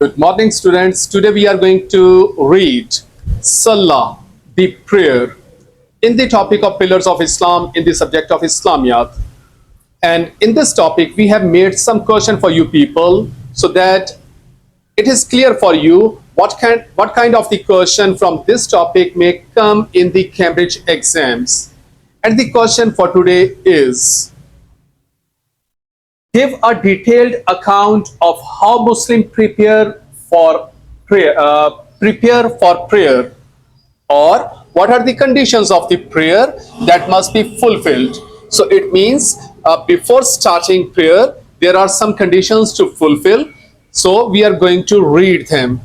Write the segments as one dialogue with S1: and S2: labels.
S1: Good morning, students. Today we are going to read Salah, the prayer, in the topic of pillars of Islam in the subject of Islamiyat. And in this topic, we have made some question for you people so that it is clear for you what kind of the question from this topic may come in the Cambridge exams. And the question for today is: give a detailed account of how Muslims prepare for prayer, or what are the conditions of the prayer that must be fulfilled. So it means before starting prayer, there are some conditions to fulfill. So we are going to read them.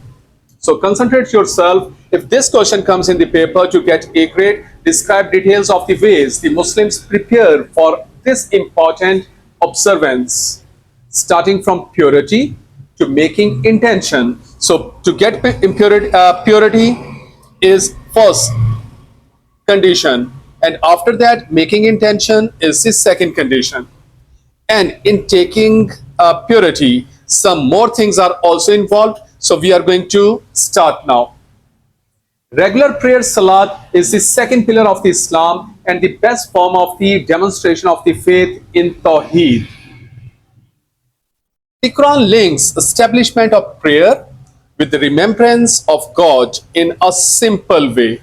S1: So concentrate yourself. If this question comes in the paper to get A grade, describe details of the ways the Muslims prepare for this important observance, starting from purity to making intention. So to get purity is first condition, and after that making intention is the second condition. And in taking purity, some more things are also involved. So we are going to start now. Regular prayer Salat is the second pillar of the Islam and the best form of the demonstration of the faith in Tawheed. The Quran links establishment of prayer with the remembrance of God in a simple way.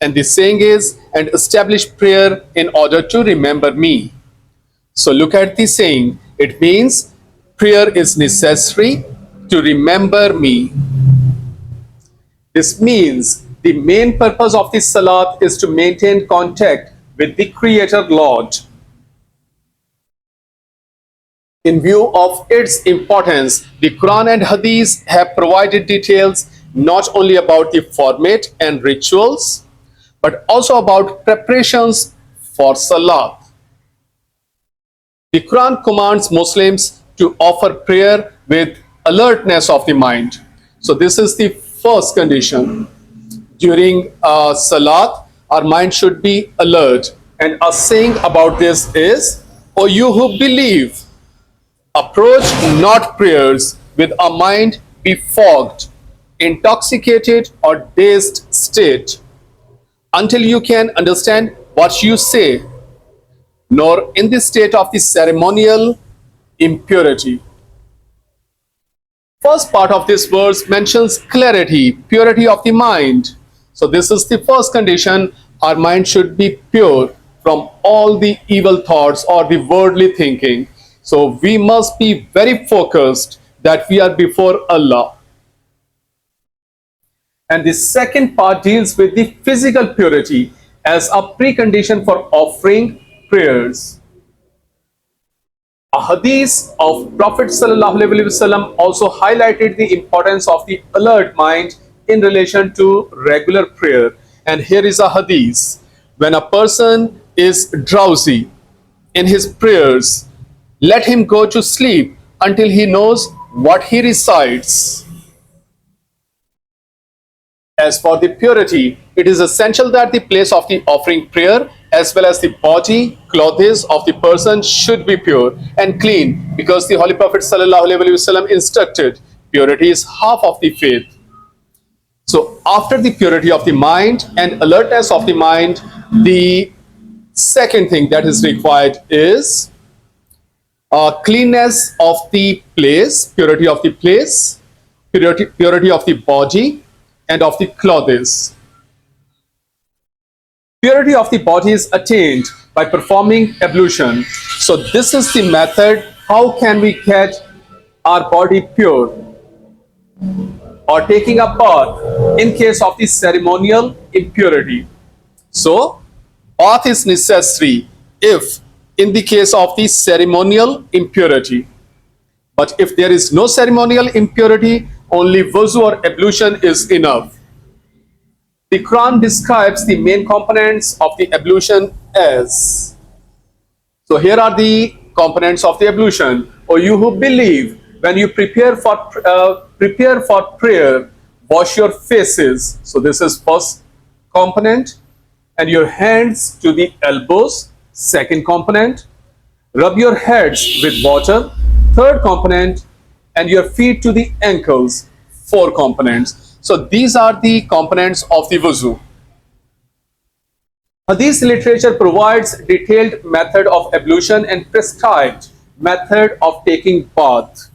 S1: And the saying is, and establish prayer in order to remember me. So look at the saying. It means prayer is necessary to remember me. This means the main purpose of the Salat is to maintain contact with the Creator Lord. In view of its importance, the Quran and Hadith have provided details not only about the format and rituals, but also about preparations for Salat. The Quran commands Muslims to offer prayer with alertness of the mind. So this is the first condition. During Salat, our mind should be alert. And a saying about this is, "O you who believe, approach not prayers with a mind befogged, intoxicated or dazed state, until you can understand what you say, nor in the state of the ceremonial impurity." First part of this verse mentions clarity, purity of the mind. So this is the first condition. Our mind should be pure from all the evil thoughts or the worldly thinking. So we must be very focused that we are before Allah. And the second part deals with the physical purity as a precondition for offering prayers. A hadith of Prophet ﷺ also highlighted the importance of the alert mind in relation to regular prayer. And here is a hadith. When a person is drowsy in his prayers, let him go to sleep until he knows what he recites. As for the purity, it is essential that the place of the offering prayer as well as the body, clothes of the person should be pure and clean, because the Holy Prophet ﷺ instructed, purity is half of the faith. So after the purity of the mind and alertness of the mind, the second thing that is required is cleanness of the place, purity of the place, purity of the body and of the clothes. Purity of the body is attained by performing ablution. So this is the method. How can we get our body pure? Or taking a bath in case of the ceremonial impurity. So bath is necessary if in the case of the ceremonial impurity. But if there is no ceremonial impurity, only wuzu or ablution is enough. The Quran describes the main components of the ablution as. So here are the components of the ablution. O you who believe, when you prepare for prayer, wash your faces. So this is first component. And your hands to the elbows, second component. Rub your heads with water, third component. and your feet to the ankles, 4 components. So these are the components of the wuzu. Hadith literature provides detailed method of ablution and prescribed method of taking bath.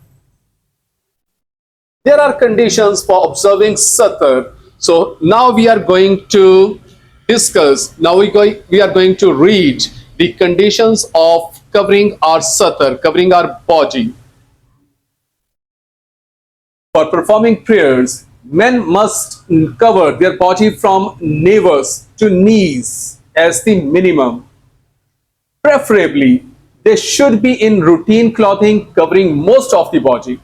S1: There are conditions for observing satar. So now we are going to discuss, now we are going to read the conditions of covering our satar, covering our body. For performing prayers, men must cover their body from navel to knees as the minimum. Preferably, they should be in routine clothing covering most of the body.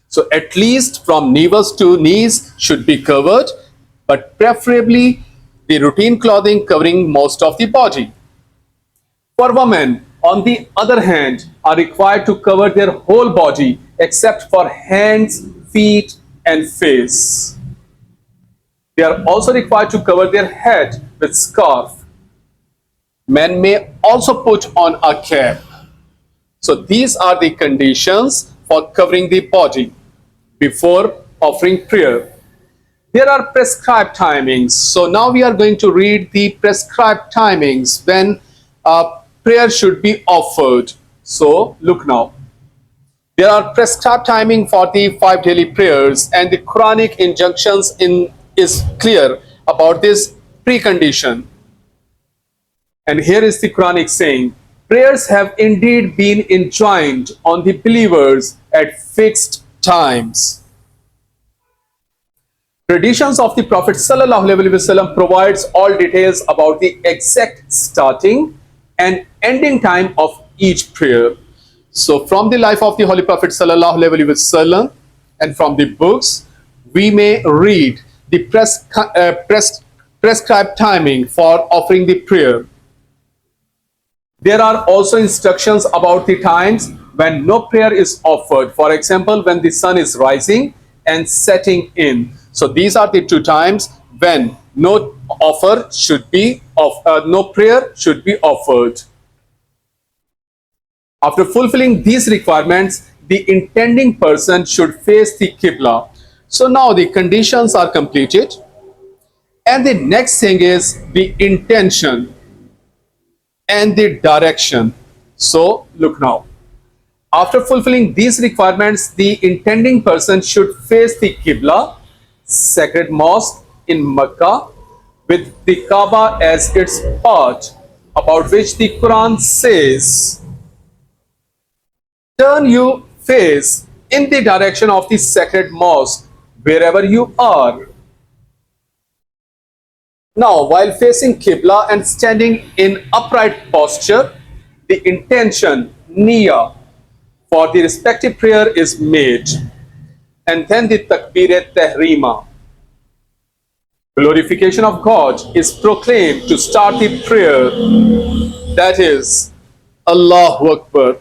S1: So at least from navels to knees should be covered, but preferably the routine clothing covering most of the body. For women, on the other hand, are required to cover their whole body except for hands, feet, and face. They are also required to cover their head with scarf. Men may also put on a cap. So these are the conditions for covering the body before offering prayer. There are prescribed timings. So now we are going to read the prescribed timings when prayer should be offered. So look now. There are prescribed timing for the 5 daily prayers, and the Quranic injunctions is clear about this precondition. And here is the Quranic saying, prayers have indeed been enjoined on the believers at fixed times. Traditions of the Prophet ﷺ provides all details about the exact starting and ending time of each prayer. So from the life of the Holy Prophet ﷺ and from the books, we may read the prescribed timing for offering the prayer. There are also instructions about the times when no prayer is offered. For example, when the sun is rising and setting in. So these are the 2 times when no prayer should be offered. After fulfilling these requirements, the intending person should face the Qibla. So now the conditions are completed. And the next thing is the intention and the direction. So look now. After fulfilling these requirements, the intending person should face the Qibla, sacred mosque in Mecca, with the Kaaba as its part, about which the Quran says, turn your face in the direction of the sacred mosque, wherever you are. Now, while facing Qibla and standing in upright posture, the intention, niyyah, for the respective prayer is made. And then the takbir-e-tahrima, glorification of God, is proclaimed to start the prayer. That is, Allahu Akbar.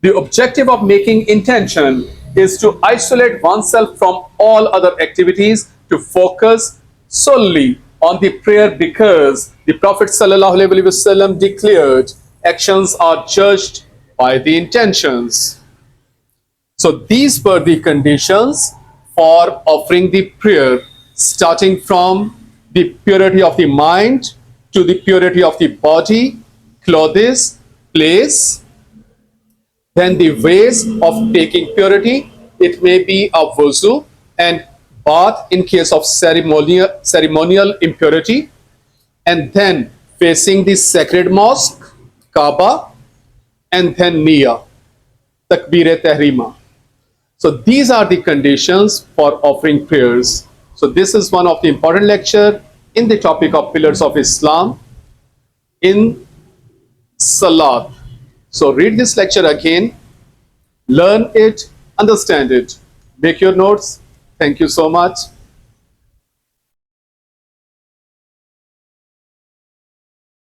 S1: The objective of making intention is to isolate oneself from all other activities, to focus solely on the prayer, because the Prophet ﷺ declared actions are judged by the intentions. So these were the conditions for offering the prayer, starting from the purity of the mind to the purity of the body, clothes, place. Then the ways of taking purity, it may be a wuzu and bath in case of ceremonial impurity, and then facing the sacred mosque, Kaaba, and then niyyah, takbir-e-tahrima. So these are the conditions for offering prayers. So this is one of the important lecture in the topic of pillars of Islam in Salat. So read this lecture again, learn it, understand it, make your notes. Thank you so much.